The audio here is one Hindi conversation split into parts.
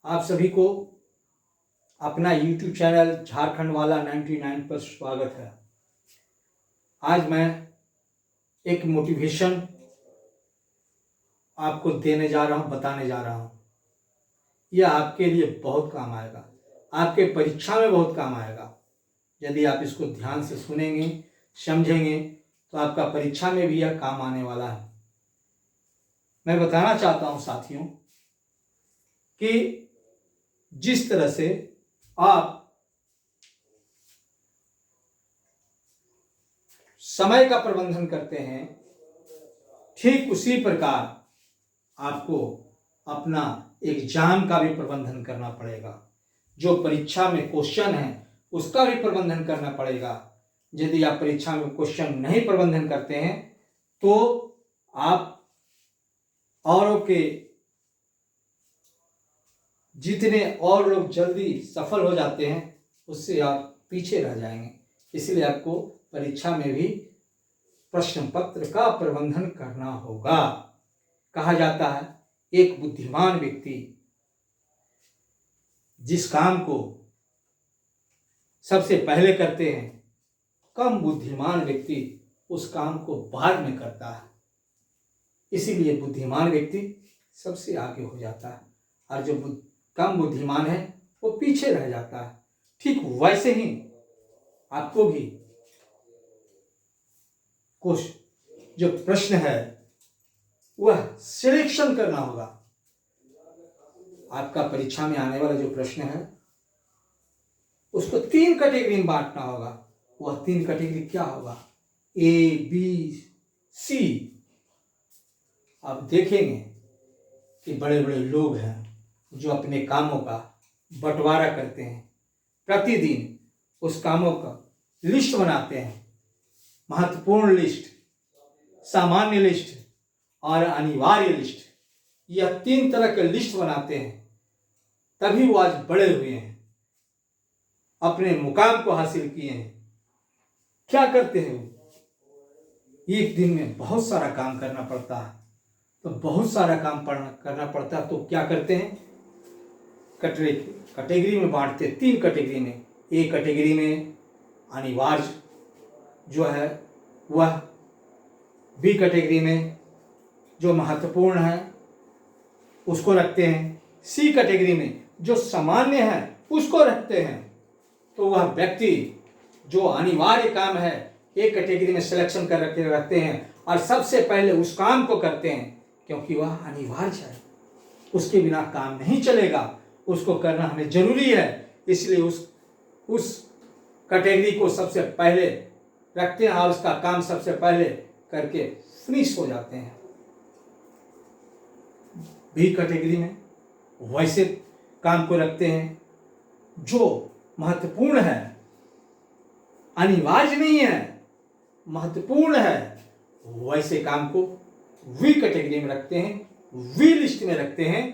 आप सभी को अपना YouTube चैनल झारखंड वाला 99 पर स्वागत है। आज मैं एक मोटिवेशन आपको देने जा रहा हूँ, बताने जा रहा हूँ। यह आपके लिए बहुत काम आएगा, आपके परीक्षा में बहुत काम आएगा। यदि आप इसको ध्यान से सुनेंगे, समझेंगे तो आपका परीक्षा में भी यह काम आने वाला है। मैं बताना चाहता हूँ साथियों कि जिस तरह से आप समय का प्रबंधन करते हैं, ठीक उसी प्रकार आपको अपना एग्जाम का भी प्रबंधन करना पड़ेगा। जो परीक्षा में क्वेश्चन है उसका भी प्रबंधन करना पड़ेगा। यदि आप परीक्षा में क्वेश्चन नहीं प्रबंधन करते हैं तो आप औरों के जितने और लोग जल्दी सफल हो जाते हैं उससे आप पीछे रह जाएंगे। इसलिए आपको परीक्षा में भी प्रश्न पत्र का प्रबंधन करना होगा। कहा जाता है एक बुद्धिमान व्यक्ति जिस काम को सबसे पहले करते हैं, कम बुद्धिमान व्यक्ति उस काम को बाद में करता है। इसीलिए बुद्धिमान व्यक्ति सबसे आगे हो जाता है और जो कम बुद्धिमान है वो पीछे रह जाता है। ठीक वैसे ही आपको भी कुछ जो प्रश्न है वह सिलेक्शन करना होगा। आपका परीक्षा में आने वाला जो प्रश्न है उसको 3 कैटेगरी में बांटना होगा। वह 3 कैटेगरी क्या होगा? A, B, C। आप देखेंगे कि बड़े बड़े लोग हैं जो अपने कामों का बंटवारा करते हैं, प्रतिदिन उस कामों का लिस्ट बनाते हैं। महत्वपूर्ण लिस्ट, सामान्य लिस्ट और अनिवार्य लिस्ट, यह 3 तरह के लिस्ट बनाते हैं। तभी वो आज बड़े हुए हैं, अपने मुकाम को हासिल किए हैं। क्या करते हैं वो? एक दिन में बहुत सारा काम करना पड़ता है, तो बहुत सारा काम करना पड़ता है तो क्या करते हैं? कैटेगरी में बांटते, 3 कैटेगरी में। एक कैटेगरी में अनिवार्य जो है वह, बी कैटेगरी में जो महत्वपूर्ण है उसको रखते हैं, सी कैटेगरी में जो सामान्य है उसको रखते हैं। तो वह व्यक्ति जो अनिवार्य काम है एक कैटेगरी में सिलेक्शन कर रखते हैं और सबसे पहले उस काम को करते हैं, क्योंकि वह अनिवार्य है, उसके बिना काम नहीं चलेगा, उसको करना हमें जरूरी है। इसलिए उस कैटेगरी को सबसे पहले रखते हैं और उसका काम सबसे पहले करके फिनिश हो जाते हैं। बी कैटेगरी में वैसे काम को रखते हैं जो महत्वपूर्ण है, अनिवार्य नहीं है, महत्वपूर्ण है, वैसे काम को वी कैटेगरी में रखते हैं, वी लिस्ट में रखते हैं।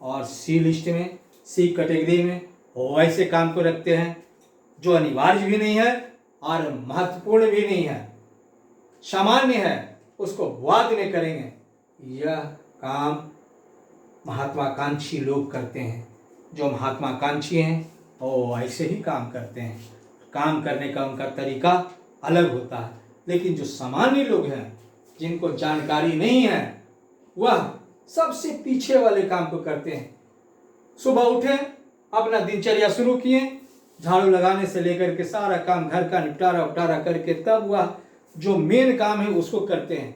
और सी लिस्ट में, सी कैटेगरी में वैसे काम को रखते हैं जो अनिवार्य भी नहीं है और महत्वपूर्ण भी नहीं है, सामान्य है, उसको बाद में करेंगे। यह काम महत्वाकांक्षी लोग करते हैं। जो महत्वाकांक्षी हैं वो ऐसे ही काम करते हैं। काम करने का उनका तरीका अलग होता है। लेकिन जो सामान्य लोग हैं जिनको जानकारी नहीं है वह सबसे पीछे वाले काम को करते हैं। सुबह उठे, अपना दिनचर्या शुरू किए, झाड़ू लगाने से लेकर के सारा काम, घर का निपटारा उपटारा करके तब वह जो मेन काम है उसको करते हैं।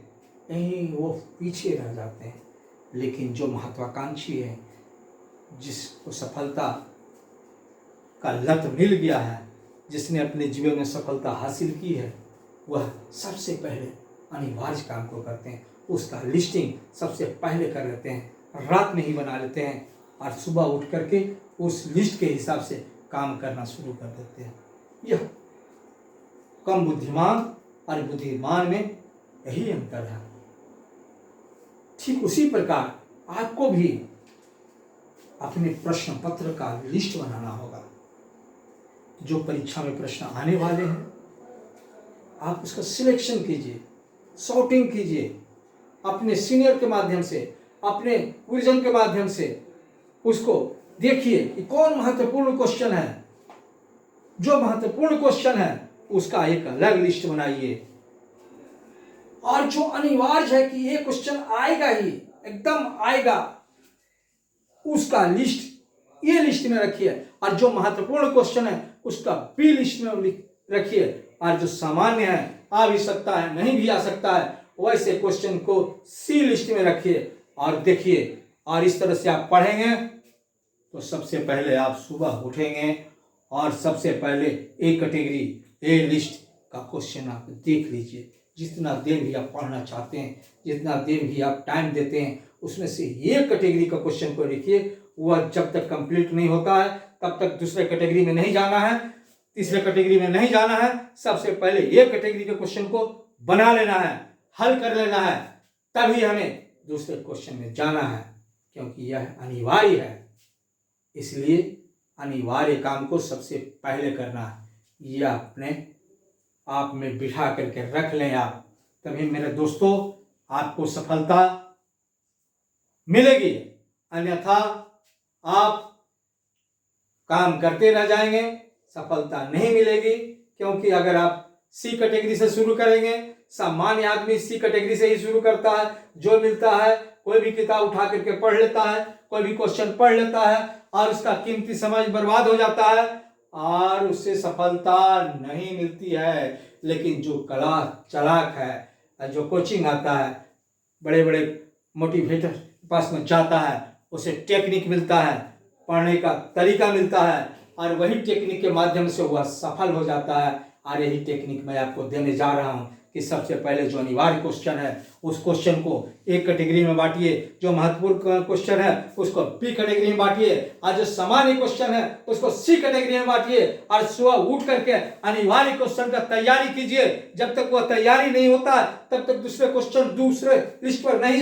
यहीं वो पीछे रह जाते हैं। लेकिन जो महत्वाकांक्षी है, जिसको सफलता का लत मिल गया है, जिसने अपने जीवन में सफलता हासिल की है, वह सबसे पहले अनिवार्य काम को करते हैं। उसका लिस्टिंग सबसे पहले कर लेते हैं, रात में ही बना लेते हैं और सुबह उठ करके उस लिस्ट के हिसाब से काम करना शुरू कर देते हैं। यह कम बुद्धिमान और बुद्धिमान में यही अंतर है। ठीक उसी प्रकार आपको भी अपने प्रश्न पत्र का लिस्ट बनाना होगा। जो परीक्षा में प्रश्न आने वाले हैं आप उसका सिलेक्शन कीजिए, सॉर्टिंग कीजिए, अपने सीनियर के माध्यम से, अपने गुरुजन के माध्यम से उसको देखिए कि कौन महत्वपूर्ण क्वेश्चन है। जो महत्वपूर्ण क्वेश्चन है उसका एक अलग लिस्ट बनाइए, और जो अनिवार्य है कि ये क्वेश्चन आएगा ही, एकदम आएगा, उसका लिस्ट ये लिस्ट में रखिए। और जो महत्वपूर्ण क्वेश्चन है उसका बी लिस्ट में रखिए। और जो सामान्य है, आ भी सकता है नहीं भी आ सकता है, वैसे क्वेश्चन को सी लिस्ट में रखिए। और देखिए, और इस तरह से आप पढ़ेंगे तो सबसे पहले आप सुबह उठेंगे और सबसे पहले ए कैटेगरी ए लिस्ट का क्वेश्चन आप देख लीजिए। जितना देर भी आप पढ़ना चाहते हैं, जितना देर भी आप टाइम देते हैं, उसमें से एक कैटेगरी का क्वेश्चन को लिखिए। वह जब तक कंप्लीट नहीं होता है तब तक दूसरे कैटेगरी में नहीं जाना है, तीसरे कैटेगरी में नहीं जाना है। सबसे पहले एक कैटेगरी के क्वेश्चन को बना लेना है, हल कर लेना है, तभी हमें दूसरे क्वेश्चन में जाना है, क्योंकि यह अनिवार्य है। इसलिए अनिवार्य काम को सबसे पहले करना है। यह अपने आप में बिठा करके रख लें आप, तभी मेरे दोस्तों आपको सफलता मिलेगी। अन्यथा आप काम करते रह जाएंगे, सफलता नहीं मिलेगी। क्योंकि अगर आप सी कैटेगरी से शुरू करेंगे, सामान्य आदमी सी कैटेगरी से ही शुरू करता है, जो मिलता है कोई भी किताब उठा करके पढ़ लेता है, कोई भी क्वेश्चन पढ़ लेता है और उसका कीमती समय बर्बाद हो जाता है और उससे सफलता नहीं मिलती है। लेकिन जो कला चालाक है, जो कोचिंग आता है, बड़े बड़े मोटिवेटर के पास में जाता है, उसे टेक्निक मिलता है, पढ़ने का तरीका मिलता है, और वही टेक्निक के माध्यम से वह सफल हो जाता है। और यही टेक्निक मैं आपको देने जा रहा हूँ कि सबसे पहले जो अनिवार्य क्वेश्चन है उस क्वेश्चन को एक कैटेगरी में बांटिए, जो महत्वपूर्ण क्वेश्चन है उसको बी कैटेगरी में बांटिए, और जो सामान्य क्वेश्चन है उसको सी कैटेगरी में बांटिए। और सुबह उठ करके अनिवार्य क्वेश्चन का तैयारी कीजिए। जब तक वह तैयारी नहीं होता तब तक दूसरे क्वेश्चन दूसरे लिस्ट पर नहीं